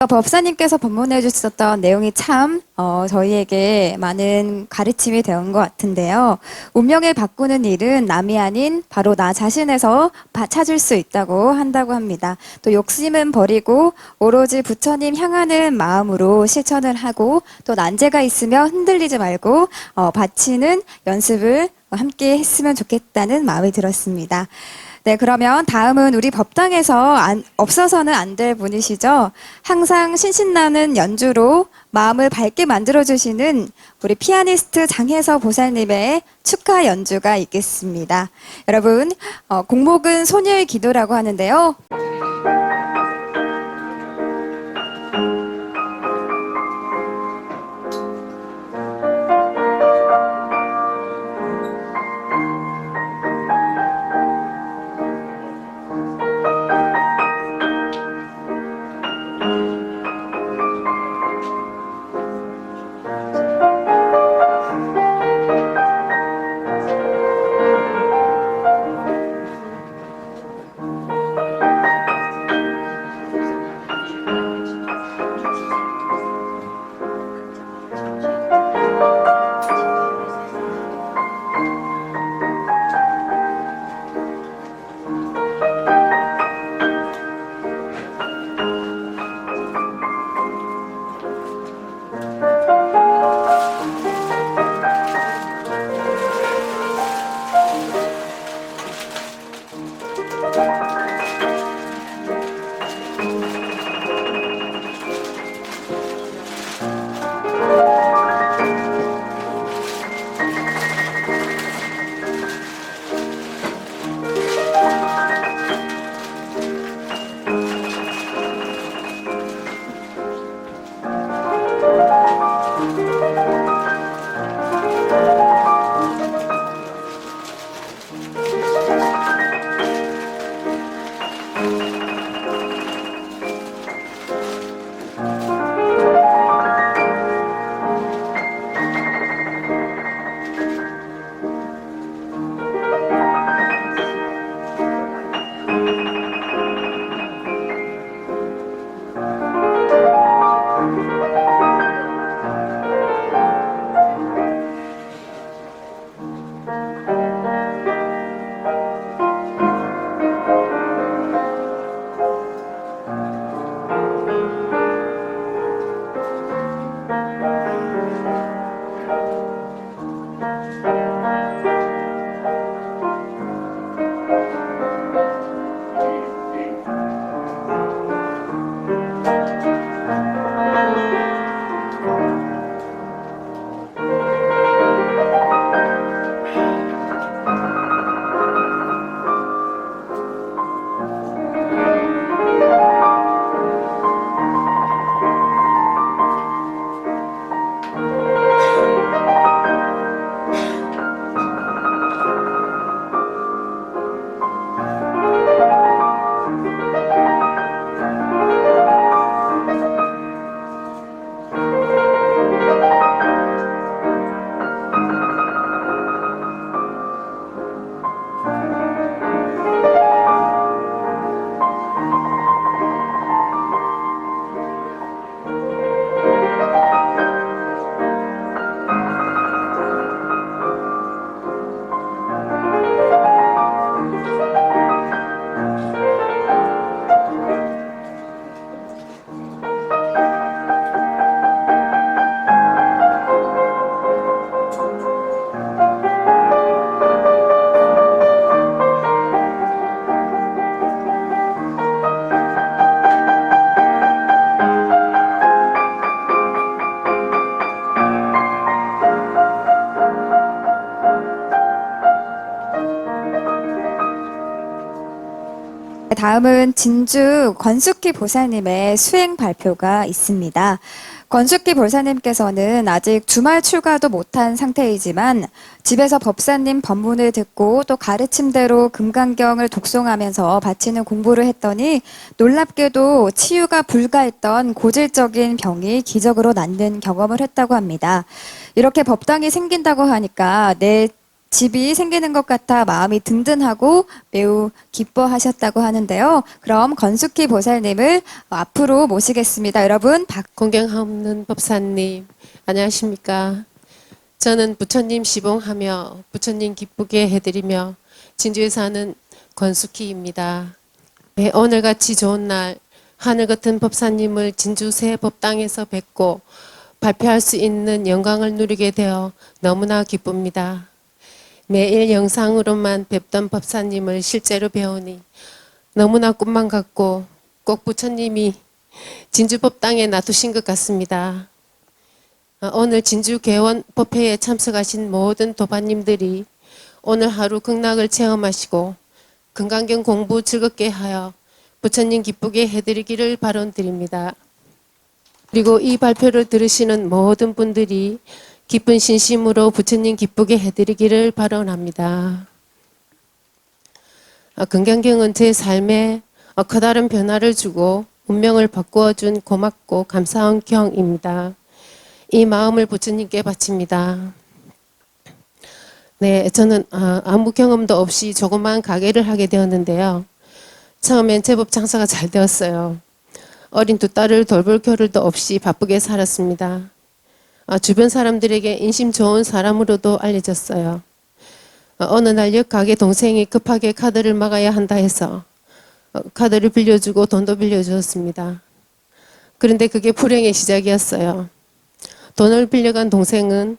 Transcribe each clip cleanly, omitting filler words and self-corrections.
법사님께서 법문해 주셨던 내용이 참 저희에게 많은 가르침이 되는 것 같은데요. 운명을 바꾸는 일은 남이 아닌 바로 나 자신에서 찾을 수 있다고 한다고 합니다. 또 욕심은 버리고 오로지 부처님 향하는 마음으로 실천을 하고 또 난제가 있으면 흔들리지 말고 바치는 연습을 함께 했으면 좋겠다는 마음이 들었습니다. 네, 그러면 다음은 우리 법당에서 없어서는 안 될 분이시죠. 항상 신신나는 연주로 마음을 밝게 만들어주시는 우리 피아니스트 장혜서 보살님의 축하 연주가 있겠습니다. 여러분, 곡목은 소녀의 기도라고 하는데요. 다음은 진주 권숙희 보살님의 수행 발표가 있습니다. 권숙희 보살님께서는 아직 주말 출가도 못한 상태이지만 집에서 법사님 법문을 듣고 또 가르침대로 금강경을 독송하면서 바치는 공부를 했더니 놀랍게도 치유가 불가했던 고질적인 병이 기적으로 낫는 경험을 했다고 합니다. 이렇게 법당이 생긴다고 하니까 내 집이 생기는 것 같아 마음이 든든하고 매우 기뻐하셨다고 하는데요. 그럼 건숙희 보살님을 앞으로 모시겠습니다. 여러분, 공경하옵는 법사님, 안녕하십니까? 저는 부처님 시봉하며 부처님 기쁘게 해드리며 진주에 사는 권숙희입니다. 네, 오늘같이 좋은 날 하늘 같은 법사님을 진주 새 법당에서 뵙고 발표할 수 있는 영광을 누리게 되어 너무나 기쁩니다. 매일 영상으로만 뵙던 법사님을 실제로 배우니 너무나 꿈만 같고 꼭 부처님이 진주법당에 놔두신 것 같습니다. 오늘 진주 개원 법회에 참석하신 모든 도반님들이 오늘 하루 극락을 체험하시고 건강경 공부 즐겁게 하여 부처님 기쁘게 해드리기를 바론드립니다. 그리고 이 발표를 들으시는 모든 분들이 기쁜 신심으로 부처님 기쁘게 해드리기를 바론합니다. 건강경은 제 삶에 커다란 변화를 주고 운명을 바꾸어준 고맙고 감사한 경입니다. 이 마음을 부처님께 바칩니다. 네, 저는 아무 경험도 없이 조그만 가게를 하게 되었는데요. 처음엔 제법 장사가 잘 되었어요. 어린 두 딸을 돌볼 겨를도 없이 바쁘게 살았습니다. 주변 사람들에게 인심 좋은 사람으로도 알려졌어요. 어느 날 옆 가게 동생이 급하게 카드를 막아야 한다 해서 카드를 빌려주고 돈도 빌려주었습니다. 그런데 그게 불행의 시작이었어요. 돈을 빌려간 동생은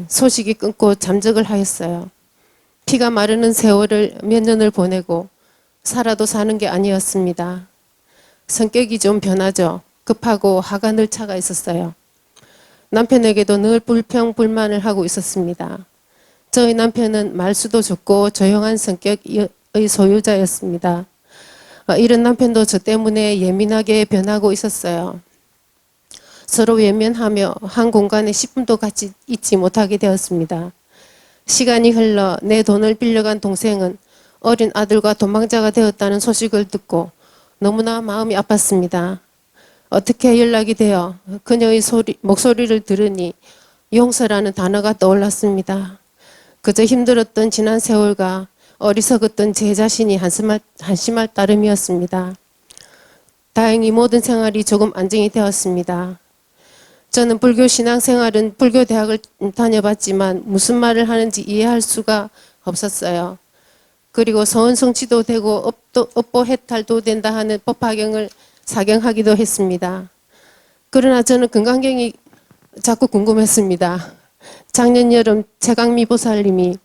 소식이 끊고 잠적을 하였어요. 피가 마르는 세월을 몇 년을 보내고 살아도 사는 게 아니었습니다. 성격이 좀 변하죠. 급하고 화가 늘 차가 있었어요. 남편에게도 늘 불평불만을 하고 있었습니다. 저희 남편은 말수도 좋고 조용한 성격의 소유자였습니다. 이런 남편도 저 때문에 예민하게 변하고 있었어요. 서로 외면하며 한 공간에 10분도 같이 있지 못하게 되었습니다. 시간이 흘러 내 돈을 빌려간 동생은 어린 아들과 도망자가 되었다는 소식을 듣고 너무나 마음이 아팠습니다. 어떻게 연락이 되어 그녀의 목소리를 들으니 용서라는 단어가 떠올랐습니다. 그저 힘들었던 지난 세월과 어리석었던 제 자신이 한심할 따름이었습니다. 다행히 모든 생활이 조금 안정이 되었습니다. 저는 불교 신앙생활은 불교 대학을 다녀봤지만 무슨 말을 하는지 이해할 수가 없었어요. 그리고 서원성취도 되고 업보 해탈도 된다 하는 법화경을 사경하기도 했습니다. 그러나 저는 건강경이 자꾸 궁금했습니다. 작년 여름 최강미 보살님이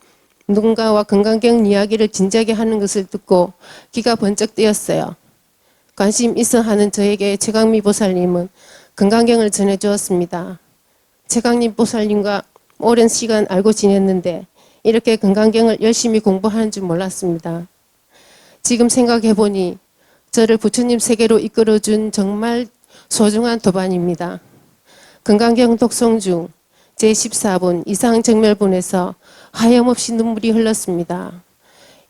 누군가와 건강경 이야기를 진지하게 하는 것을 듣고 귀가 번쩍 뜨였어요. 관심 있어 하는 저에게 최강미 보살님은 건강경을 전해주었습니다. 최강림 보살님과 오랜 시간 알고 지냈는데 이렇게 건강경을 열심히 공부하는 줄 몰랐습니다. 지금 생각해보니 저를 부처님 세계로 이끌어준 정말 소중한 도반입니다. 건강경 독송 중 제14분 이상정멸분에서 하염없이 눈물이 흘렀습니다.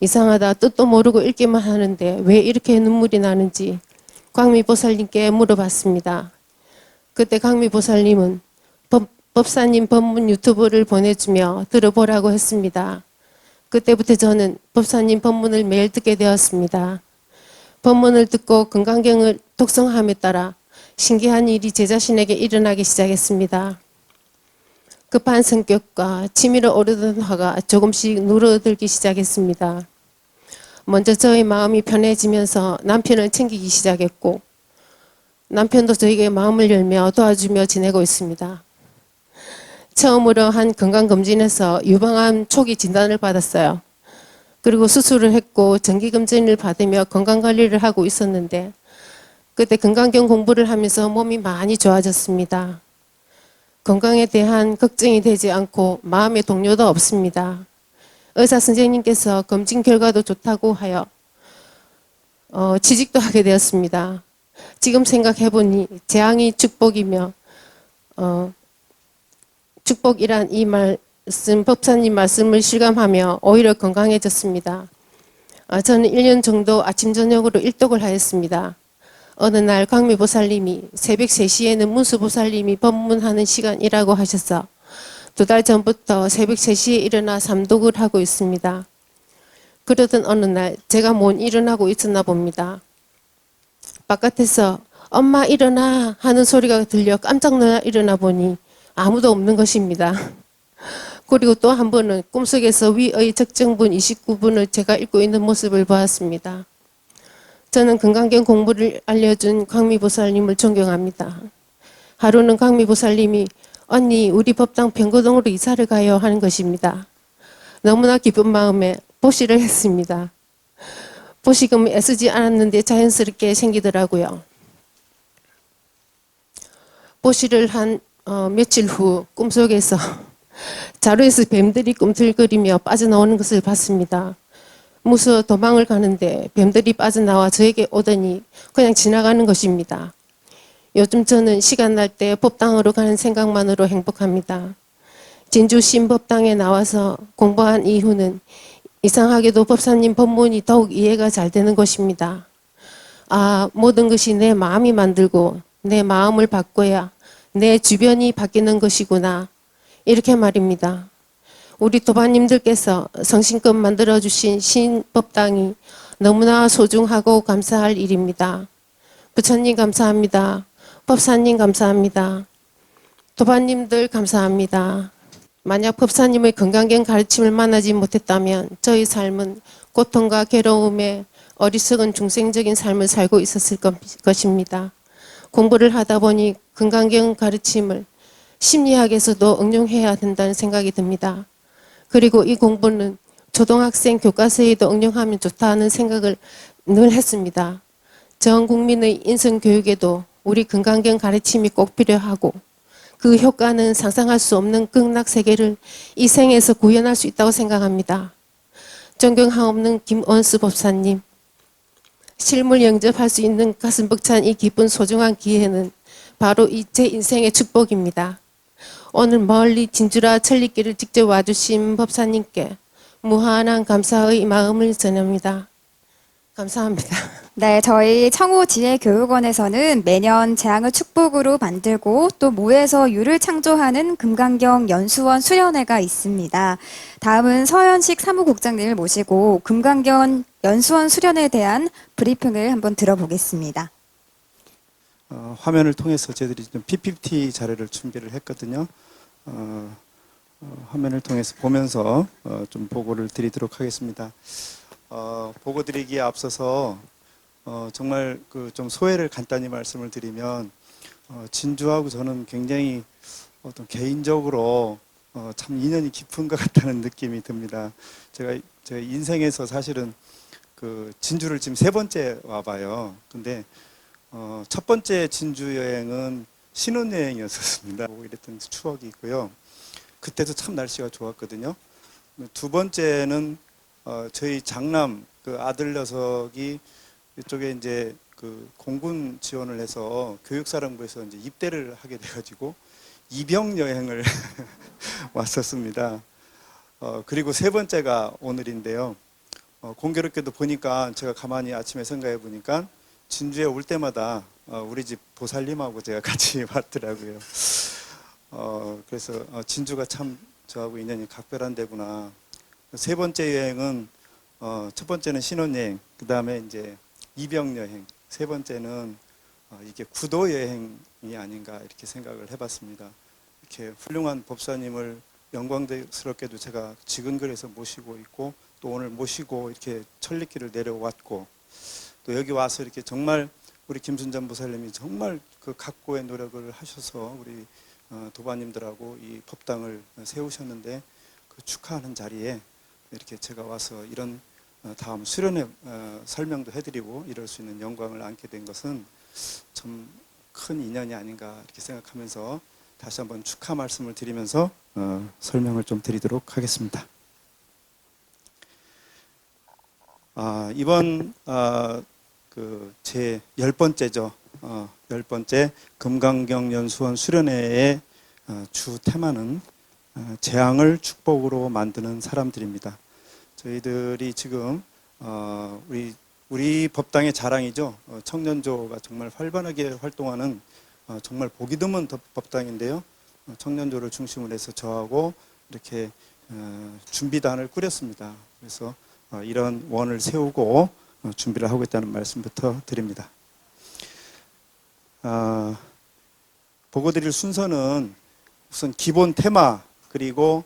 이상하다, 뜻도 모르고 읽기만 하는데 왜 이렇게 눈물이 나는지 광미보살님께 물어봤습니다. 그때 광미보살님은 법사님 법문 유튜브를 보내주며 들어보라고 했습니다. 그때부터 저는 법사님 법문을 매일 듣게 되었습니다. 법문을 듣고 건강경을 독성함에 따라 신기한 일이 제 자신에게 일어나기 시작했습니다. 급한 성격과 치밀어 오르던 화가 조금씩 누르들기 시작했습니다. 먼저 저의 마음이 편해지면서 남편을 챙기기 시작했고 남편도 저에게 마음을 열며 도와주며 지내고 있습니다. 처음으로 한 건강검진에서 유방암 초기 진단을 받았어요. 그리고 수술을 했고 정기검진을 받으며 건강관리를 하고 있었는데 그때 건강경 공부를 하면서 몸이 많이 좋아졌습니다. 건강에 대한 걱정이 되지 않고 마음의 동요도 없습니다. 의사 선생님께서 검진 결과도 좋다고 하여 취직도 하게 되었습니다. 지금 생각해보니 재앙이 축복이며 축복이란 이 말씀, 법사님 말씀을 실감하며 오히려 건강해졌습니다. 저는 1년 정도 아침 저녁으로 일독을 하였습니다. 어느 날 광미보살님이 새벽 3시에는 문수보살님이 법문하는 시간이라고 하셔서 2달 전부터 새벽 3시에 일어나 삼독을 하고 있습니다. 그러던 어느 날 제가 못 일어나고 있었나 봅니다. 바깥에서 엄마 일어나 하는 소리가 들려 깜짝 놀라 일어나 보니 아무도 없는 것입니다. 그리고 또 한 번은 꿈속에서 위의 적정분 29분을 제가 읽고 있는 모습을 보았습니다. 저는 건강경 공부를 알려준 광미보살님을 존경합니다. 하루는 광미보살님이 언니 우리 법당 병거동으로 이사를 가요 하는 것입니다. 너무나 기쁜 마음에 보시를 했습니다. 보시금 애쓰지 않았는데 자연스럽게 생기더라고요. 보시를 한 며칠 후 꿈속에서 자루에서 뱀들이 꿈틀거리며 빠져나오는 것을 봤습니다. 무서워 도망을 가는데 뱀들이 빠져나와 저에게 오더니 그냥 지나가는 것입니다. 요즘 저는 시간 날 때 법당으로 가는 생각만으로 행복합니다. 진주 신법당에 나와서 공부한 이후는 이상하게도 법사님 법문이 더욱 이해가 잘 되는 것입니다. 아, 모든 것이 내 마음이 만들고 내 마음을 바꿔야 내 주변이 바뀌는 것이구나. 이렇게 말입니다. 우리 도반님들께서 성심껏 만들어주신 신법당이 너무나 소중하고 감사할 일입니다. 부처님 감사합니다. 법사님 감사합니다. 도반님들 감사합니다. 만약 법사님의 건강경 가르침을 만나지 못했다면 저희 삶은 고통과 괴로움에 어리석은 중생적인 삶을 살고 있었을 것입니다. 공부를 하다 보니 건강경 가르침을 심리학에서도 응용해야 된다는 생각이 듭니다. 그리고 이 공부는 초등학생 교과서에도 응용하면 좋다는 생각을 늘 했습니다. 전 국민의 인성교육에도 우리 건강경 가르침이 꼭 필요하고 그 효과는 상상할 수 없는 극락세계를 이 생에서 구현할 수 있다고 생각합니다. 존경하옵는 김원수 법사님, 실물 영접할 수 있는 가슴 벅찬 이 기쁜 소중한 기회는 바로 제 인생의 축복입니다. 오늘 멀리 진주라 천리길을 직접 와주신 법사님께 무한한 감사의 마음을 전합니다. 감사합니다. 네, 저희 청호지혜교육원에서는 매년 재앙을 축복으로 만들고 또 모에서 유를 창조하는 금강경 연수원 수련회가 있습니다. 다음은 서현식 사무국장님을 모시고 금강경 연수원 수련회에 대한 브리핑을 한번 들어보겠습니다. 화면을 통해서 저희들이 좀 PPT 자료를 준비를 했거든요. 화면을 통해서 보면서 좀 보고를 드리도록 하겠습니다. 보고 드리기에 앞서서 정말 그 좀 소회를 간단히 말씀을 드리면 진주하고 저는 굉장히 어떤 개인적으로 참 인연이 깊은 것 같다는 느낌이 듭니다. 제가 제 인생에서 사실은 그 진주를 지금 3번째 와봐요. 근데 첫 번째 진주 여행은 신혼여행이었습니다. 이랬던 추억이 있고요. 그때도 참 날씨가 좋았거든요. 2번째는 저희 장남 그 아들 녀석이 이쪽에 이제 그 공군 지원을 해서 교육사령부에서 이제 입대를 하게 돼가지고 입영 여행을 왔었습니다. 그리고 3번째가 오늘인데요. 공교롭게도 보니까 제가 가만히 아침에 생각해 보니까 진주에 올 때마다 우리 집 보살님하고 제가 같이 왔더라고요. 그래서 진주가 참 저하고 인연이 각별한 데구나. 3번째 여행은 첫 번째는 신혼여행, 그 다음에 이제 입영여행, 3번째는 이게 구도여행이 아닌가 이렇게 생각을 해봤습니다. 이렇게 훌륭한 법사님을 영광스럽게도 제가 지근거리에서 모시고 있고 또 오늘 모시고 이렇게 천리길을 내려왔고 또 여기 와서 이렇게 정말 우리 김순전 보살님이 정말 그 각고의 노력을 하셔서 우리 도반님들하고 이 법당을 세우셨는데 그 축하하는 자리에 이렇게 제가 와서 이런 다음 수련회 설명도 해드리고 이럴 수 있는 영광을 안게 된 것은 참 큰 인연이 아닌가 이렇게 생각하면서 다시 한번 축하 말씀을 드리면서 설명을 좀 드리도록 하겠습니다. 이번 그 제 10번째죠. 10번째 금강경 연수원 수련회의 주 테마는 재앙을 축복으로 만드는 사람들입니다. 저희들이 지금 우리 법당의 자랑이죠. 청년조가 정말 활발하게 활동하는 정말 보기 드문 법당인데요. 청년조를 중심으로 해서 저하고 이렇게 준비단을 꾸렸습니다. 그래서 이런 원을 세우고 준비를 하고 있다는 말씀부터 드립니다. 보고 드릴 순서는 우선 기본 테마, 그리고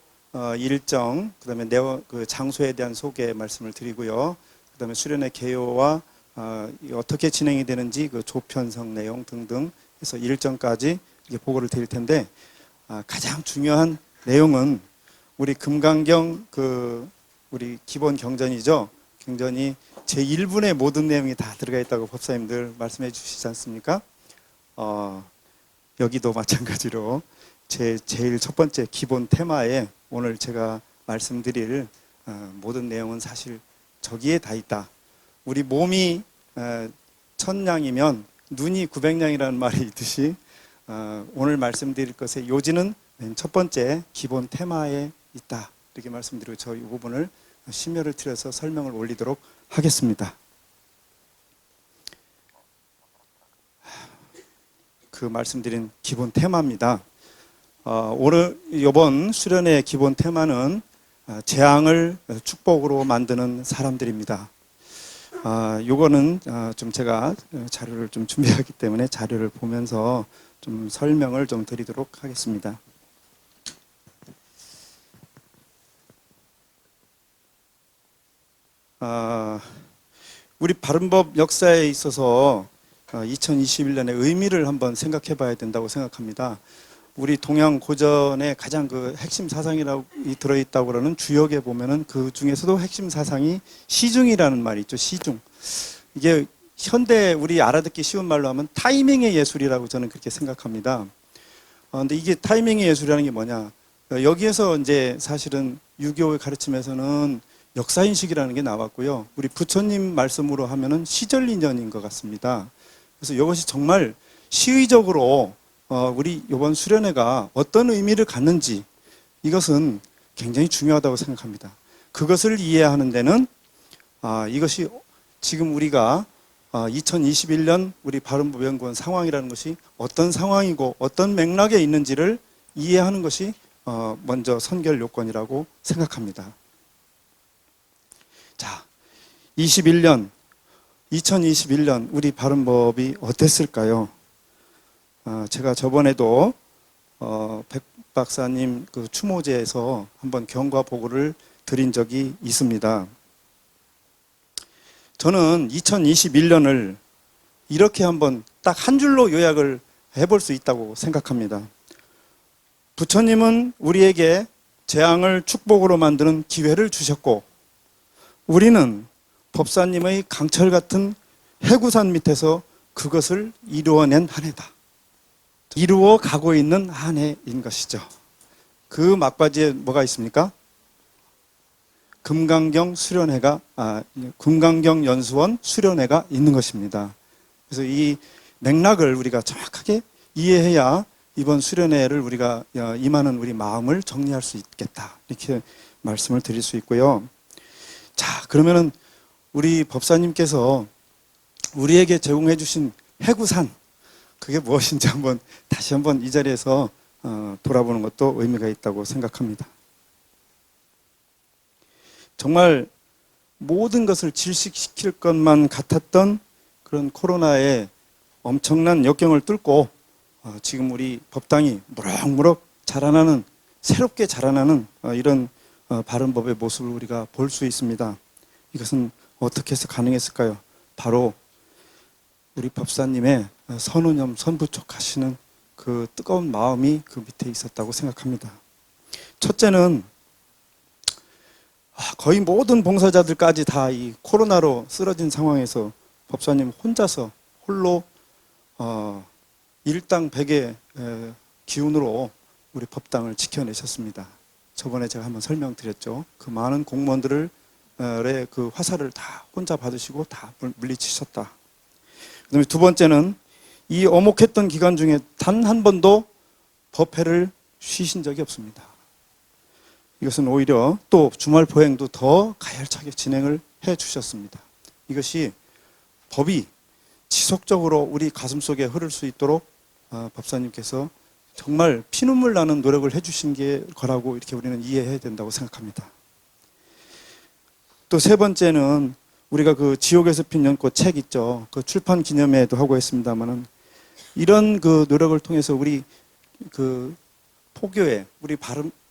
일정, 그다음에 그 장소에 대한 소개 말씀을 드리고요. 그다음에 수련회 개요와 어떻게 진행이 되는지 그 조편성 내용 등등 해서 일정까지 이렇게 보고를 드릴 텐데, 가장 중요한 내용은 우리 금강경 우리 기본 경전이죠. 경전이 제1분의 모든 내용이 다 들어가 있다고 법사님들 말씀해 주시지 않습니까? 여기도 마찬가지로 제일 첫 번째 기본 테마에 오늘 제가 말씀드릴 모든 내용은 사실 저기에 다 있다. 우리 몸이 천냥이면 눈이 900냥이라는 말이 있듯이 오늘 말씀드릴 것의 요지는 맨 첫 번째 기본 테마에 있다. 이렇게 말씀드리고 저 이 부분을 심혈을 들여서 설명을 올리도록 하겠습니다. 그 말씀드린 기본 테마입니다. 오늘 이번 수련의 기본 테마는 재앙을 축복으로 만드는 사람들입니다. 요거는 좀 제가 자료를 좀 준비하기 때문에 자료를 보면서 좀 설명을 좀 드리도록 하겠습니다. 우리 바른법 역사에 있어서 2021년의 의미를 한번 생각해 봐야 된다고 생각합니다. 우리 동양 고전에 가장 그 핵심 사상이라고 들어있다고 그러는 주역에 보면은 그 중에서도 핵심 사상이 시중이라는 말이 있죠. 시중. 이게 현대 우리 알아듣기 쉬운 말로 하면 타이밍의 예술이라고 저는 그렇게 생각합니다. 근데 이게 타이밍의 예술이라는 게 뭐냐? 여기에서 이제 사실은 유교의 가르침에서는 역사인식이라는 게 나왔고요. 우리 부처님 말씀으로 하면은 시절인연인 것 같습니다. 그래서 이것이 정말 시의적으로 우리 이번 수련회가 어떤 의미를 갖는지 이것은 굉장히 중요하다고 생각합니다. 그것을 이해하는 데는 이것이 지금 우리가 2021년 우리 바른법연구원 상황이라는 것이 어떤 상황이고 어떤 맥락에 있는지를 이해하는 것이 먼저 선결 요건이라고 생각합니다. 자, 2021년 우리 바른법이 어땠을까요? 제가 저번에도 백 박사님 그 추모제에서 한번 경과 보고를 드린 적이 있습니다. 저는 2021년을 이렇게 한번 딱 한 줄로 요약을 해볼 수 있다고 생각합니다. 부처님은 우리에게 재앙을 축복으로 만드는 기회를 주셨고, 우리는 법사님의 강철 같은 해구산 밑에서 그것을 이루어낸 한 해다. 이루어 가고 있는 한 해인 것이죠. 그 막바지에 뭐가 있습니까? 금강경 연수원 수련회가 있는 것입니다. 그래서 이 맥락을 우리가 정확하게 이해해야 이번 수련회를 우리가 임하는 우리 마음을 정리할 수 있겠다. 이렇게 말씀을 드릴 수 있고요. 자, 그러면은 우리 법사님께서 우리에게 제공해 주신 해구산, 그게 무엇인지 다시 한번 이 자리에서 돌아보는 것도 의미가 있다고 생각합니다. 정말 모든 것을 질식시킬 것만 같았던 그런 코로나의 엄청난 역경을 뚫고 지금 우리 법당이 무럭무럭 자라나는, 새롭게 자라나는 이런 바른법의 모습을 우리가 볼 수 있습니다. 이것은 어떻게 해서 가능했을까요? 바로 우리 법사님의 선우념 선부촉하시는 그 뜨거운 마음이 그 밑에 있었다고 생각합니다. 첫째는 거의 모든 봉사자들까지 다 이 코로나로 쓰러진 상황에서 법사님 혼자서 홀로 일당백의 기운으로 우리 법당을 지켜내셨습니다. 저번에 제가 한번 설명드렸죠. 그 많은 공무원들의 그 화살을 다 혼자 받으시고 다 물리치셨다. 그다음에 두 번째는 이 어목했던 기간 중에 단 한 번도 법회를 쉬신 적이 없습니다. 이것은 오히려 또 주말 보행도 더 가열차게 진행을 해 주셨습니다. 이것이 법이 지속적으로 우리 가슴속에 흐를 수 있도록 법사님께서 정말 피눈물 나는 노력을 해주신 게 거라고 이렇게 우리는 이해해야 된다고 생각합니다. 또 세 번째는 우리가 그 지옥에서 핀 연꽃 책 있죠. 그 출판 기념회도 하고 했습니다만은 이런 그 노력을 통해서 우리 그 포교에 우리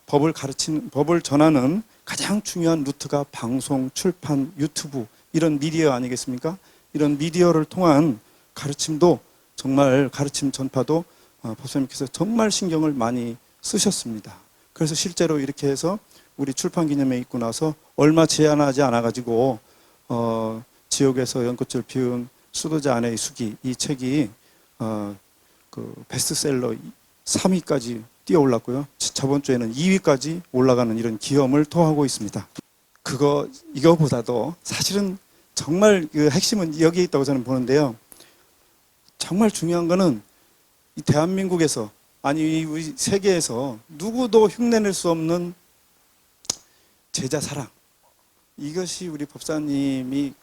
법을 가르치는 법을 전하는 가장 중요한 루트가 방송, 출판, 유튜브 이런 미디어 아니겠습니까? 이런 미디어를 통한 가르침도 정말 가르침 전파도 법사님께서 정말 신경을 많이 쓰셨습니다. 그래서 실제로 이렇게 해서 우리 출판 기념회에 있고 나서 얼마 제한하지 않아 가지고 지옥에서 연꽃을 피운 수도자 아내의 수기 이 책이 그 베스트셀러 3위까지 뛰어올랐고요. 저번 주에는 2위까지 올라가는 이런 기염을 토하고 있습니다. 이거보다도 사실은 정말 그 핵심은 여기에 있다고 저는 보는데요. 정말 중요한 거는 이 대한민국에서 아니 우리 세계에서 누구도 흉내낼 수 없는 제자 사랑. 이것이 우리 법사님이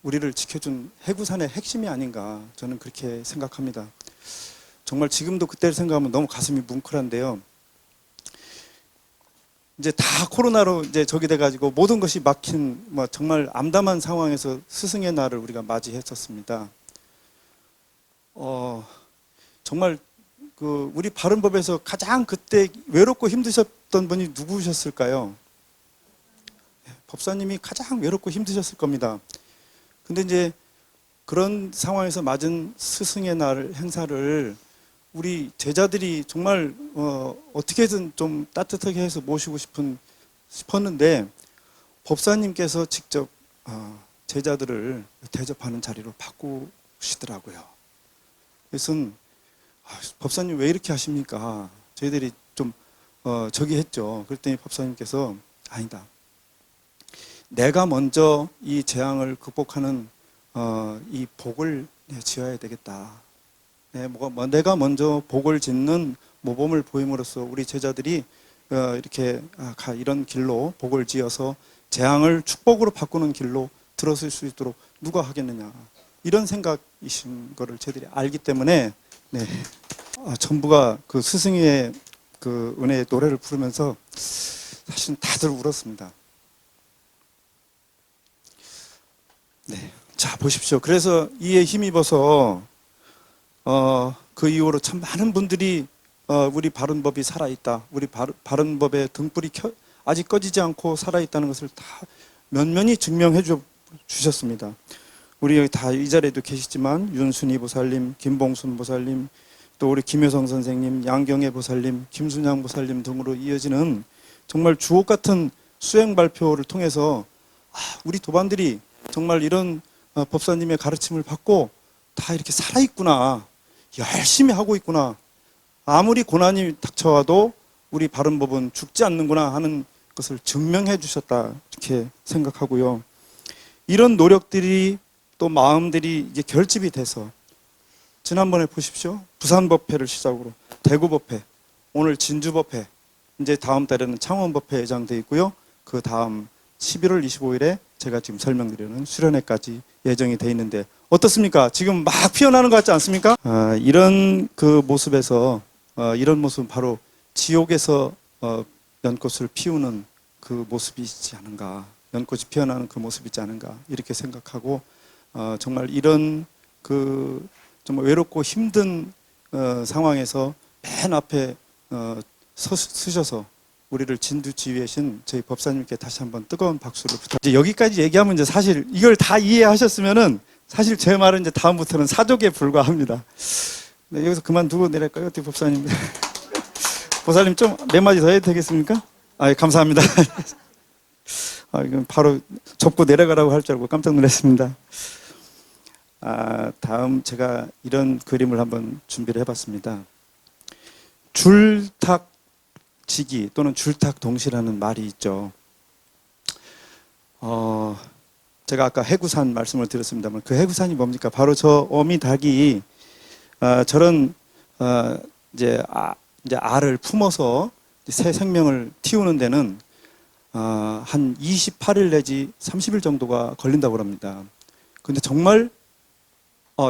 우리를 지켜준 해구산의 핵심이 아닌가 저는 그렇게 생각합니다. 정말 지금도 그때를 생각하면 너무 가슴이 뭉클한데요. 이제 다 코로나로 이제 저기 돼가지고 모든 것이 막힌 정말 암담한 상황에서 스승의 날을 우리가 맞이했었습니다. 정말 우리 바른법에서 가장 그때 외롭고 힘드셨던 분이 누구셨을까요? 법사님이 가장 외롭고 힘드셨을 겁니다. 근데 이제 그런 상황에서 맞은 스승의 날 행사를 우리 제자들이 정말 어떻게든 좀 따뜻하게 해서 모시고 싶었는데 법사님께서 직접 제자들을 대접하는 자리로 바꾸시더라고요. 그래서 법사님 왜 이렇게 하십니까? 저희들이 좀 저기 했죠. 그랬더니 법사님께서 아니다. 내가 먼저 이 재앙을 극복하는 이 복을 지어야 되겠다. 내가 먼저 복을 짓는 모범을 보임으로써 우리 제자들이 이렇게 이런 길로 복을 지어서 재앙을 축복으로 바꾸는 길로 들어설 수 있도록 누가 하겠느냐. 이런 생각이신 거를 저희들이 알기 때문에 전부가 그 스승의 그 은혜의 노래를 부르면서 사실은 다들 울었습니다. 자, 보십시오. 그래서 이에 힘입어서 그 이후로 참 많은 분들이 우리 바른법이 살아있다. 우리 바른법의 등불이 아직 꺼지지 않고 살아있다는 것을 다 면면히 증명해 주셨습니다. 우리 여기 다 이 자리에도 계시지만 윤순희 보살님, 김봉순 보살님, 또 우리 김효성 선생님, 양경애 보살님, 김순양 보살님 등으로 이어지는 정말 주옥 같은 수행 발표를 통해서 우리 도반들이 정말 이런 법사님의 가르침을 받고 다 이렇게 살아있구나, 열심히 하고 있구나, 아무리 고난이 닥쳐와도 우리 바른법은 죽지 않는구나 하는 것을 증명해 주셨다 이렇게 생각하고요. 이런 노력들이 또 마음들이 이게 결집이 돼서 지난번에 보십시오. 부산법회를 시작으로 대구법회, 오늘 진주법회, 이제 다음 달에는 창원법회 예정돼 있고요. 그 다음 11월 25일에 제가 지금 설명드리는 수련회까지 예정이 돼 있는데 어떻습니까? 지금 막 피어나는 것 같지 않습니까? 이런 그 모습에서 이런 모습은 바로 지옥에서 연꽃을 피우는 그 모습이지 않은가, 연꽃이 피어나는 그 모습이지 않은가 이렇게 생각하고 정말 이런 그 정말 외롭고 힘든 상황에서 맨 앞에 서셔서 우리를 진두지휘하신 저희 법사님께 다시 한번 뜨거운 박수를 이제 여기까지 얘기하면 이제 사실 이걸 다 이해하셨으면은 사실 제 말은 이제 다음부터는 사족에 불과합니다. 네, 여기서 그만두고 내릴까요, 어떻게 법사님? 보살님 좀 몇 마디 더 해도 되겠습니까? 감사합니다. 이건 바로 접고 내려가라고 할 줄 알고 깜짝 놀랐습니다. 다음 제가 이런 그림을 한번 준비를 해봤습니다. 줄탁지기 또는 줄탁동시라는 말이 있죠. 제가 아까 해구산 말씀을 드렸습니다만 그 해구산이 뭡니까? 바로 저 어미닭이 저런 이제 알을 품어서 새 생명을 틔우는 데는 한 28일 내지 30일 정도가 걸린다고 합니다. 근데 정말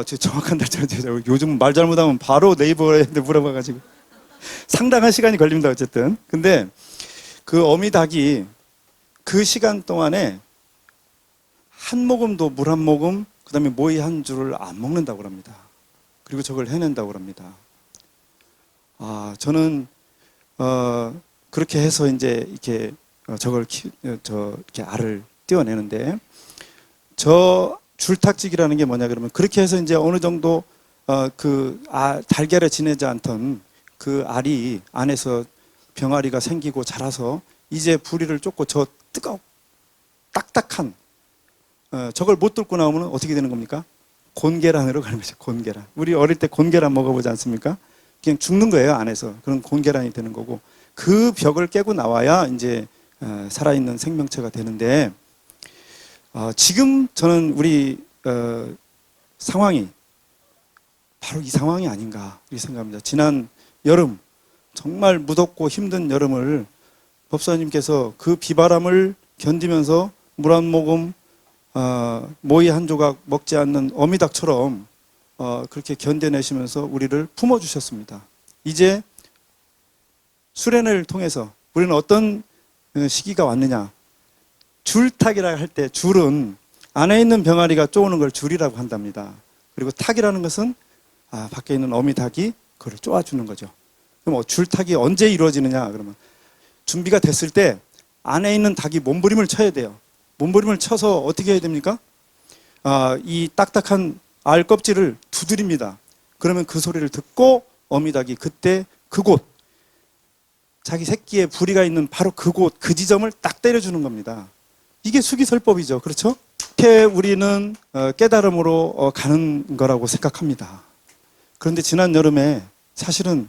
저 정확한 날짜 요즘 말 잘못하면 바로 네이버에 물어봐가지고 상당한 시간이 걸립니다. 어쨌든 근데 그 어미닭이 그 시간 동안에 한 모금도 물 한 모금 그다음에 모이 한 줄을 안 먹는다고 합니다. 그리고 저걸 해낸다고 합니다. 저는 그렇게 해서 이제 이렇게 저걸 이렇게 알을 띄워내는데 저 줄탁지기라는 게 뭐냐 그러면 그렇게 해서 이제 어느 정도 달걀에 지내지 않던 그 알이 안에서 병아리가 생기고 자라서 이제 부리를 쫓고 저 딱딱한 저걸 못 뚫고 나오면 어떻게 되는 겁니까? 곤계란으로 가는 거죠. 곤계란. 우리 어릴 때 곤계란 먹어보지 않습니까? 그냥 죽는 거예요, 안에서. 그런 곤계란이 되는 거고 그 벽을 깨고 나와야 이제 살아있는 생명체가 되는데 지금 저는 우리 상황이 바로 이 상황이 아닌가 이렇게 생각합니다. 지난 여름 정말 무덥고 힘든 여름을 법사님께서 그 비바람을 견디면서 물 한 모금 모이 한 조각 먹지 않는 어미닭처럼 그렇게 견뎌내시면서 우리를 품어주셨습니다. 이제 수련회를 통해서 우리는 어떤 시기가 왔느냐. 줄탁이라 할 때 줄은 안에 있는 병아리가 쪼는 걸 줄이라고 한답니다. 그리고 탁이라는 것은 밖에 있는 어미닭이 그걸 쪼아주는 거죠. 그럼 줄탁이 언제 이루어지느냐 그러면 준비가 됐을 때 안에 있는 닭이 몸부림을 쳐야 돼요. 몸부림을 쳐서 어떻게 해야 됩니까? 이 딱딱한 알 껍질을 두드립니다. 그러면 그 소리를 듣고 어미닭이 그때 그곳 자기 새끼의 부리가 있는 바로 그곳 그 지점을 딱 때려주는 겁니다. 이게 수기설법이죠. 그렇죠? 이렇게 우리는 깨달음으로 가는 거라고 생각합니다. 그런데 지난 여름에 사실은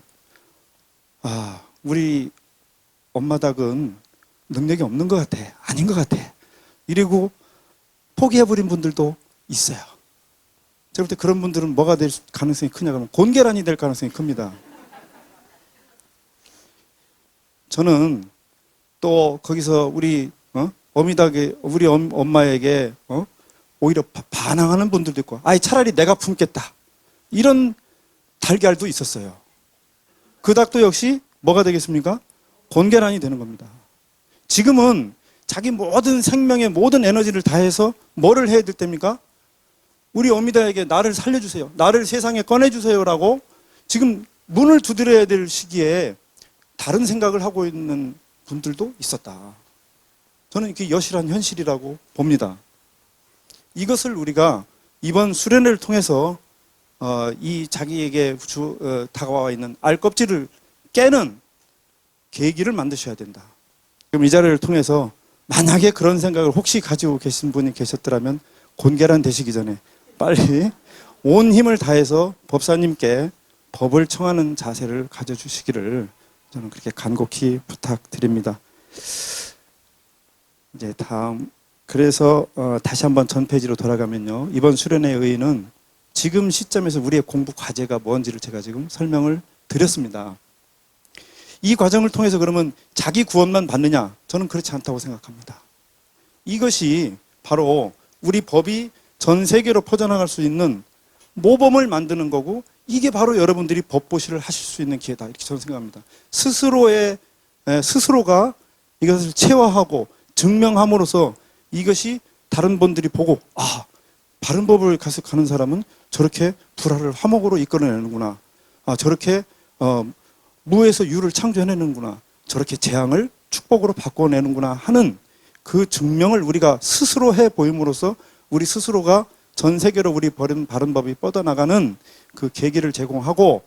우리 엄마 닭은 능력이 없는 것 같아. 아닌 것 같아. 이러고 포기해버린 분들도 있어요. 제가 볼 때 그런 분들은 뭐가 될 가능성이 크냐 그러면 곤계란이 될 가능성이 큽니다. 저는 또 거기서 우리 어미닭의 우리 엄마에게 오히려 반항하는 분들도 있고 차라리 내가 품겠다 이런 달걀도 있었어요. 그 닭도 역시 뭐가 되겠습니까? 곤계란이 되는 겁니다. 지금은 자기 모든 생명의 모든 에너지를 다해서 뭐를 해야 될 때입니까? 우리 어미닭에게 나를 살려주세요. 나를 세상에 꺼내주세요라고 지금 문을 두드려야 될 시기에 다른 생각을 하고 있는 분들도 있었다. 저는 이게 여실한 현실이라고 봅니다. 이것을 우리가 이번 수련회를 통해서 이 자기에게 다가와 있는 알껍질을 깨는 계기를 만드셔야 된다. 그럼 이 자리를 통해서 만약에 그런 생각을 혹시 가지고 계신 분이 계셨더라면 곤계란 되시기 전에 빨리 온 힘을 다해서 법사님께 법을 청하는 자세를 가져주시기를 저는 그렇게 간곡히 부탁드립니다. 이제 다음 그래서 다시 한번 전 페이지로 돌아가면요. 이번 수련회 의의는 지금 시점에서 우리의 공부 과제가 뭔지를 제가 지금 설명을 드렸습니다. 이 과정을 통해서 그러면 자기 구원만 받느냐? 저는 그렇지 않다고 생각합니다. 이것이 바로 우리 법이 전 세계로 퍼져나갈 수 있는 모범을 만드는 거고 이게 바로 여러분들이 법보시를 하실 수 있는 기회다 이렇게 저는 생각합니다. 스스로가 이것을 체화하고 증명함으로써 이것이 다른 분들이 보고 바른 법을 가는 사람은 저렇게 불화를 화목으로 이끌어내는구나. 저렇게 무에서 유를 창조해내는구나. 저렇게 재앙을 축복으로 바꿔내는구나 하는 그 증명을 우리가 스스로 해 보임으로써 우리 스스로가 전 세계로 우리 바른 법이 뻗어나가는 그 계기를 제공하고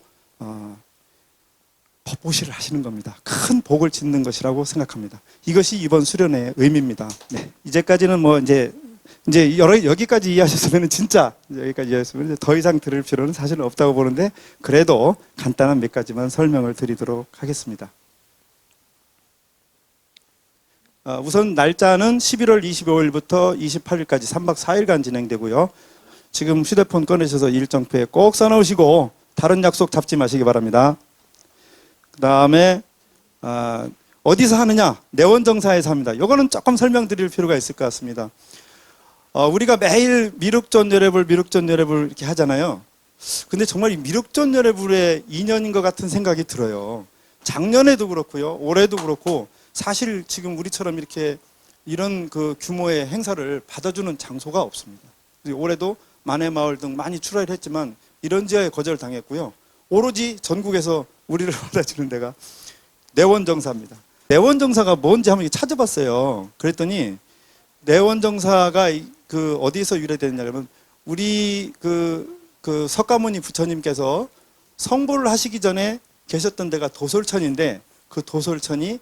법보시를 하시는 겁니다. 큰 복을 짓는 것이라고 생각합니다. 이것이 이번 수련회의 의미입니다. 네. 이제까지는 이제 여기까지 이해하셨으면 진짜 여기까지 이해하셨으면 더 이상 들을 필요는 사실은 없다고 보는데 그래도 간단한 몇 가지만 설명을 드리도록 하겠습니다. 우선 날짜는 11월 25일부터 28일까지 3박 4일간 진행되고요. 지금 휴대폰 꺼내셔서 일정표에 꼭 써놓으시고 다른 약속 잡지 마시기 바랍니다. 그 다음에 어디서 하느냐? 내원정사에서 합니다. 이거는 조금 설명드릴 필요가 있을 것 같습니다. 우리가 매일 미륵전 여레불 이렇게 하잖아요. 근데 정말 이 미륵전 여레불의 인연인 것 같은 생각이 들어요. 작년에도 그렇고요, 올해도 그렇고, 사실 지금 우리처럼 이렇게 이런 그 규모의 행사를 받아주는 장소가 없습니다. 올해도 만해마을 등 많이 출하를 했지만 이런 지하에 거절당했고요. 오로지 전국에서 우리를 받아주는 데가 내원정사입니다. 내원정사가 뭔지 한번 찾아봤어요. 그랬더니 내원정사가 그 어디서 유래되느냐 그러면 우리 그 석가모니 부처님께서 성보를 하시기 전에 계셨던 데가 도솔천인데, 그 도솔천이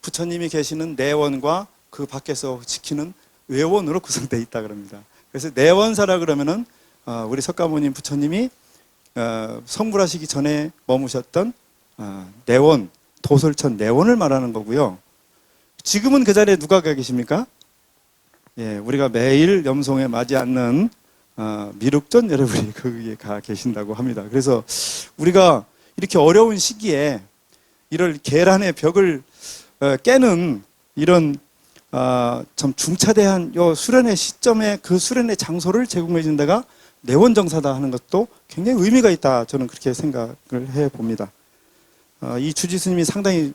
부처님이 계시는 내원과 그 밖에서 지키는 외원으로 구성되어 있다 그럽니다. 그래서 내원사라 그러면은 우리 석가모니 부처님이 성불하시기 전에 머무셨던 내원, 도솔천 내원을 말하는 거고요. 지금은 그 자리에 누가 가 계십니까? 예, 우리가 매일 염송에 맞이 않는 미륵전 여러분이 거기에 가 계신다고 합니다. 그래서 우리가 이렇게 어려운 시기에 이럴 계란의 벽을 깨는 이런 참 중차대한 요 수련의 시점에 그 수련의 장소를 제공해 준 데가 내원정사다 하는 것도 굉장히 의미가 있다, 저는 그렇게 생각을 해 봅니다. 이 주지 스님이 상당히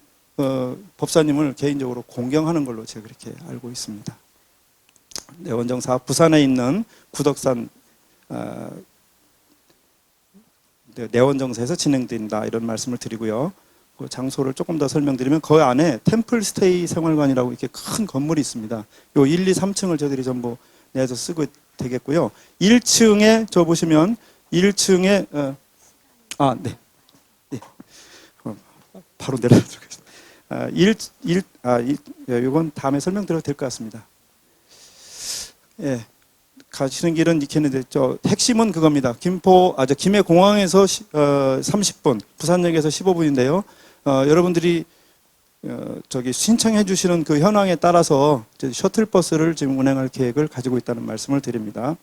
법사님을 개인적으로 공경하는 걸로 제가 그렇게 알고 있습니다. 내원정사 부산에 있는 구덕산 내원정사에서 진행된다, 이런 말씀을 드리고요. 그 장소를 조금 더 설명드리면 그 안에 템플스테이 생활관이라고 이렇게 큰 건물이 있습니다. 요 1, 2, 3층을 저희들이 전부 내서 쓰고 되겠고요. 1층에 저 보시면 1층에 네. 바로 내려가겠습니다. 이건 다음에 설명드려도 될 것 같습니다. 예, 가시는 길은 이렇게 했는데 핵심은 그겁니다. 김해 공항에서 30분, 부산역에서 15분인데요. 여러분들이 신청해 주시는 그 현황에 따라서 셔틀버스를 지금 운행할 계획을 가지고 있다는 말씀을 드립니다.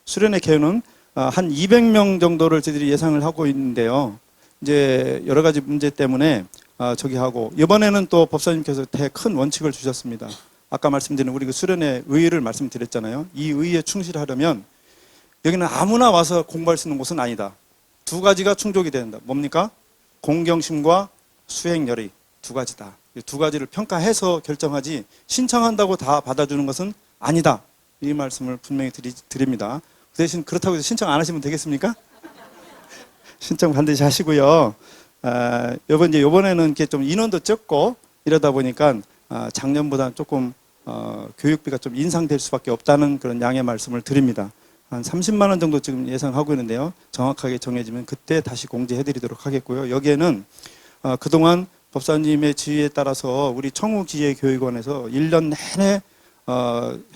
수련회 개요는 한 200명 정도를 저희들이 예상을 하고 있는데요. 이제 여러 가지 문제 때문에 하고, 이번에는 또 법사님께서 큰 원칙을 주셨습니다. 아까 말씀드린 우리 그 수련회 의의를 말씀드렸잖아요. 이 의의에 충실하려면 여기는 아무나 와서 공부할 수 있는 곳은 아니다. 두 가지가 충족이 된다. 뭡니까? 공경심과 수행열의 두 가지다. 이 두 가지를 평가해서 결정하지 신청한다고 다 받아주는 것은 아니다. 이 말씀을 분명히 드립니다. 그 대신 그렇다고 해서 신청 안 하시면 되겠습니까? 신청 반드시 하시고요. 이번에는 이렇게 좀 인원도 적고 이러다 보니까 작년보다 조금 교육비가 좀 인상될 수밖에 없다는 그런 양해 말씀을 드립니다. 한 30만 원 정도 지금 예상하고 있는데요. 정확하게 정해지면 그때 다시 공지해드리도록 하겠고요. 여기에는 그동안 법사님의 지휘에 따라서 우리 청우기계교육원에서 1년 내내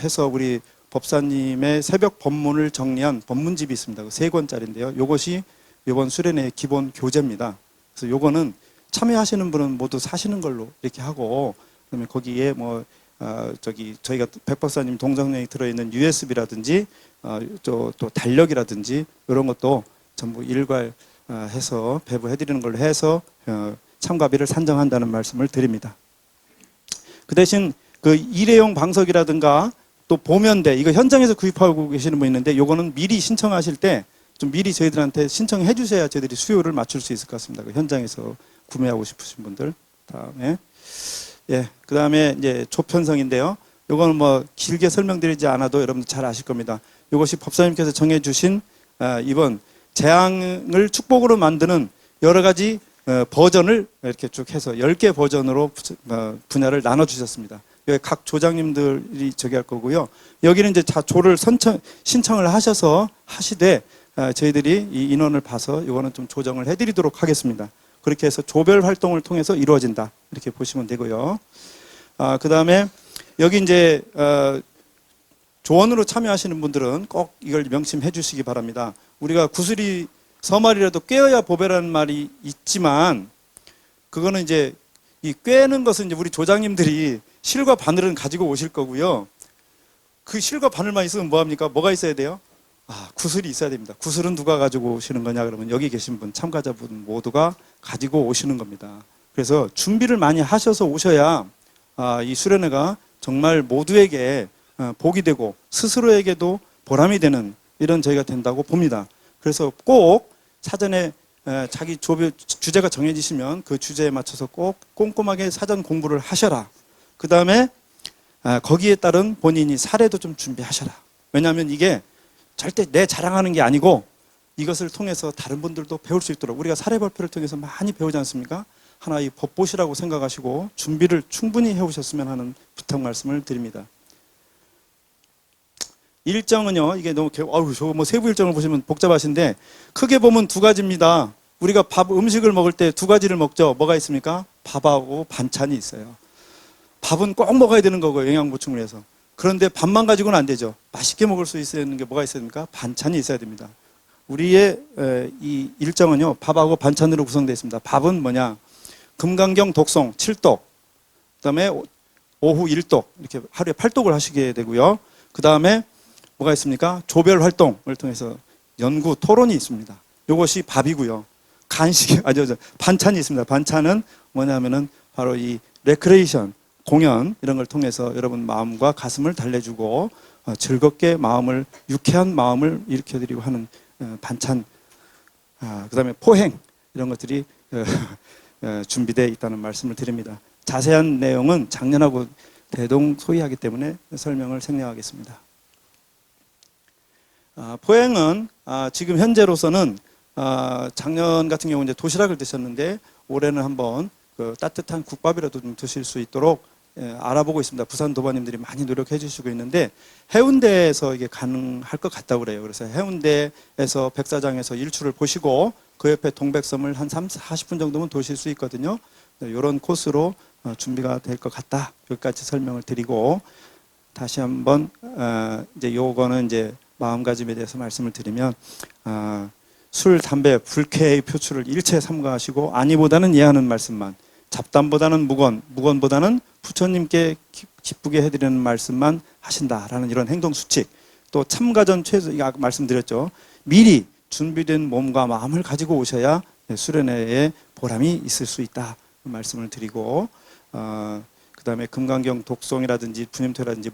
해서 우리 법사님의 새벽 법문을 정리한 법문집이 있습니다. 3권짜리인데요. 이것이 이번 수련회 기본 교재입니다. 그래서 요거는 참여하시는 분은 모두 사시는 걸로 이렇게 하고, 그다음에 거기에 저희가 백박사님 동정령이 들어있는 USB라든지 또 달력이라든지 이런 것도 전부 일괄해서 배부해드리는 걸로 해서 참가비를 산정한다는 말씀을 드립니다. 그 대신 그 일회용 방석이라든가 또 보면대, 이거 현장에서 구입하고 계시는 분 있는데, 요거는 미리 신청하실 때 좀 미리 저희들한테 신청해 주셔야 저희들이 수요를 맞출 수 있을 것 같습니다. 그 현장에서 구매하고 싶으신 분들. 다음에 그 다음에 이제 조편성인데요. 요거는 뭐 길게 설명드리지 않아도 여러분들 잘 아실 겁니다. 이것이 법사님께서 정해주신 이번 재앙을 축복으로 만드는 여러 가지 버전을 이렇게 쭉 해서 10개 버전으로 분야를 나눠주셨습니다. 여기 각 조장님들이 할 거고요. 여기는 이제 조를 신청을 하셔서 하시되, 저희들이 이 인원을 봐서 이거는 좀 조정을 해드리도록 하겠습니다. 그렇게 해서 조별 활동을 통해서 이루어진다, 이렇게 보시면 되고요. 그 다음에 여기 이제 조언으로 참여하시는 분들은 꼭 이걸 명심해 주시기 바랍니다. 우리가 구슬이 서말이라도 꿰어야 보배라는 말이 있지만, 그거는 이제 이 꿰는 것은 이제 우리 조장님들이 실과 바늘은 가지고 오실 거고요. 그 실과 바늘만 있으면 뭐합니까? 뭐가 있어야 돼요? 구슬이 있어야 됩니다. 구슬은 누가 가지고 오시는 거냐 그러면 여기 계신 분, 참가자분 모두가 가지고 오시는 겁니다. 그래서 준비를 많이 하셔서 오셔야 이 수련회가 정말 모두에게 복이 되고 스스로에게도 보람이 되는 이런 저희가 된다고 봅니다. 그래서 꼭 사전에 자기 주제가 정해지시면 그 주제에 맞춰서 꼭 꼼꼼하게 사전 공부를 하셔라. 그 다음에 거기에 따른 본인이 사례도 좀 준비하셔라. 왜냐하면 이게 절대 내 자랑하는 게 아니고 이것을 통해서 다른 분들도 배울 수 있도록 우리가 사례 발표를 통해서 많이 배우지 않습니까? 하나의 법보시라고 생각하시고 준비를 충분히 해오셨으면 하는 부탁 말씀을 드립니다. 일정은요, 이게 너무 저거 뭐 세부 일정을 보시면 복잡하신데 크게 보면 두 가지입니다. 우리가 음식을 먹을 때 두 가지를 먹죠. 뭐가 있습니까? 밥하고 반찬이 있어요. 밥은 꼭 먹어야 되는 거고요. 영양 보충을 위해서. 그런데 밥만 가지고는 안 되죠. 맛있게 먹을 수 있어야 되는 게 뭐가 있어야 됩니까? 반찬이 있어야 됩니다. 우리의 이 일정은요, 밥하고 반찬으로 구성되어 있습니다. 밥은 뭐냐? 금강경 독송 7독, 그 다음에 오후 1독, 이렇게 하루에 8독을 하시게 되고요. 그 다음에 뭐가 있습니까? 조별 활동을 통해서 연구, 토론이 있습니다. 이것이 밥이고요. 간식이, 반찬이 있습니다. 반찬은 뭐냐면은 바로 이 레크레이션, 공연, 이런 걸 통해서 여러분 마음과 가슴을 달래주고 즐겁게 유쾌한 마음을 일으켜드리고 하는 반찬, 그 다음에 포행, 이런 것들이 준비되어 있다는 말씀을 드립니다. 자세한 내용은 작년하고 대동소이하기 때문에 설명을 생략하겠습니다. 포행은 지금 현재로서는 작년 같은 경우 이제 도시락을 드셨는데 올해는 한번 그 따뜻한 국밥이라도 좀 드실 수 있도록 알아보고 있습니다. 부산 도반님들이 많이 노력해 주시고 있는데 해운대에서 이게 가능할 것 같다고 그래요. 그래서 해운대에서 백사장에서 일출을 보시고 그 옆에 동백섬을 한 40분 정도면 도실 수 있거든요. 이런 코스로 준비가 될 것 같다. 여기까지 설명을 드리고 다시 한번 이제 요거는 이제 마음가짐에 대해서 말씀을 드리면 술, 담배, 불쾌의 표출을 일체 삼가하시고 아니보다는 예하는 말씀만, 잡담보다는 무건보다는 부처님께 기쁘게 해드리는 말씀만 하신다라는 이런 행동 수칙, 또 참가전 최소, 아까 말씀드렸죠. 미리 준비된 몸과 마음을 가지고 오셔야 수련회에 보람이 있을 수 있다 말씀을 드리고, 그 다음에 금강경 독송이라든지 분임토라든지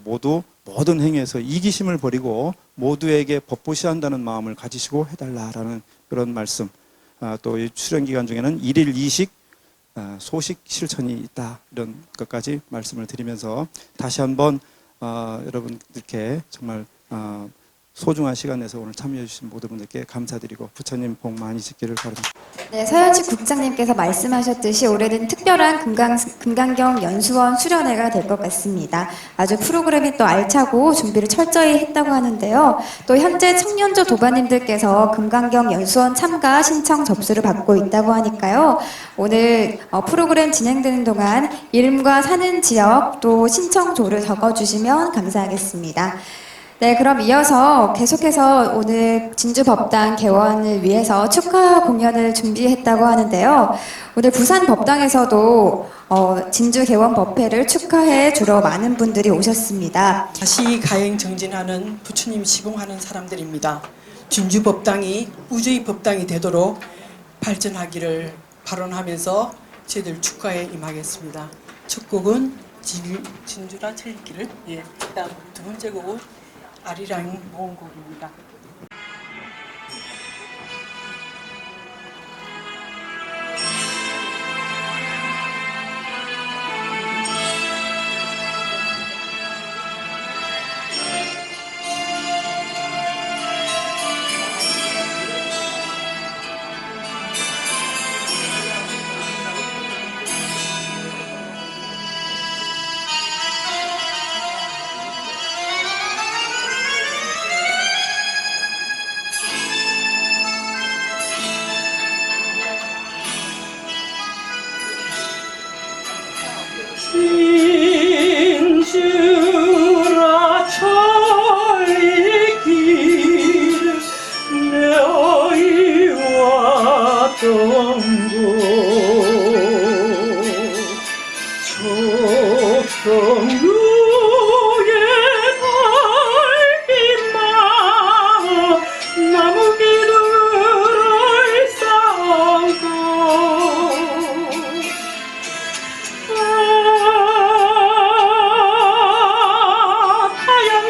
모든 행위에서 이기심을 버리고 모두에게 법보시한다는 마음을 가지시고 해달라라는 그런 말씀, 또 이 수련 기간 중에는 1일 2식 소식 실천이 있다, 이런 것까지 말씀을 드리면서 다시 한번 여러분들께 정말 소중한 시간 내서 오늘 참여해 주신 모든 분들께 감사드리고 부처님 복 많이 짓기를 바랍니다. 네, 서현식 국장님께서 말씀하셨듯이 올해는 특별한 금강경 연수원 수련회가 될 것 같습니다. 아주 프로그램이 또 알차고 준비를 철저히 했다고 하는데요. 또 현재 청년조 도반님들께서 금강경 연수원 참가 신청 접수를 받고 있다고 하니까요. 오늘 프로그램 진행되는 동안 이름과 사는 지역 또 신청조를 적어주시면 감사하겠습니다. 네, 그럼 이어서 계속해서 오늘 진주법당 개원을 위해서 축하 공연을 준비했다고 하는데요. 오늘 부산 법당에서도 진주 개원 법회를 축하해 주러 많은 분들이 오셨습니다. 다시 가행 정진하는 부처님 시공하는 사람들입니다. 진주 법당이 우주의 법당이 되도록 발전하기를 발언하면서 저희들 축하에 임하겠습니다. 첫 곡은 진주라 첼리기를, 그다음 두 번째 곡은 아리랑 모음곡입니다. 진주라 찰리길 내 아이 왔던 곳 척성루에 달빛만 나무기둥을 쌓고 하얀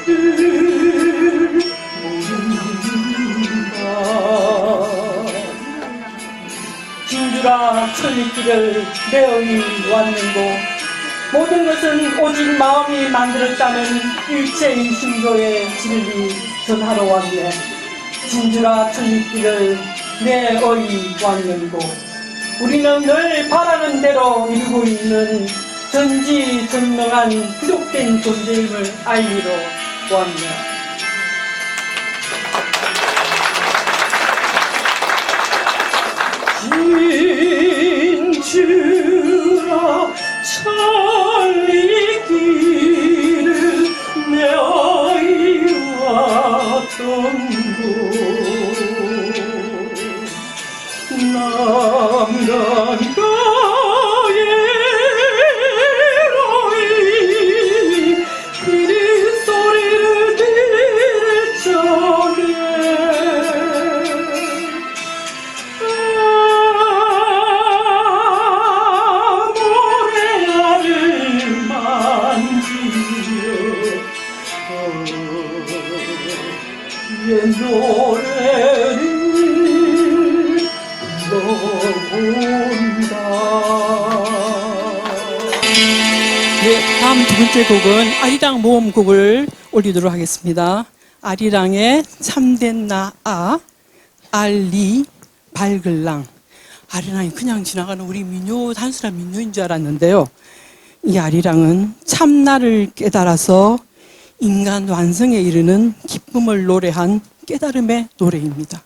줄 모른다. 진주가 천리길을 내어이 왔는고 모든 것은 오직 마음이 만들었다는 일체의 신조의 진리 전하러 왔네. 진주가 천리길을 내어이 왔는고 우리는 늘 바라는 대로 이루고 있는 전지전능한 부족된 존재임을 알리러 왔네. 진주라 천리길을 내어이 왔던 곳 남간가에 비리 소리를 들을 적에 모래알을 만지며 옛 노래를 불러본다. 네, 다음 두 번째 곡은 아리랑 모음곡을 올리도록 하겠습니다. 아리랑의 참된 나아 알리 발글랑. 아리랑이 그냥 지나가는 우리 민요, 단순한 민요인 줄 알았는데요. 이 아리랑은 참나를 깨달아서 인간 완성에 이르는 기쁨을 노래한 깨달음의 노래입니다.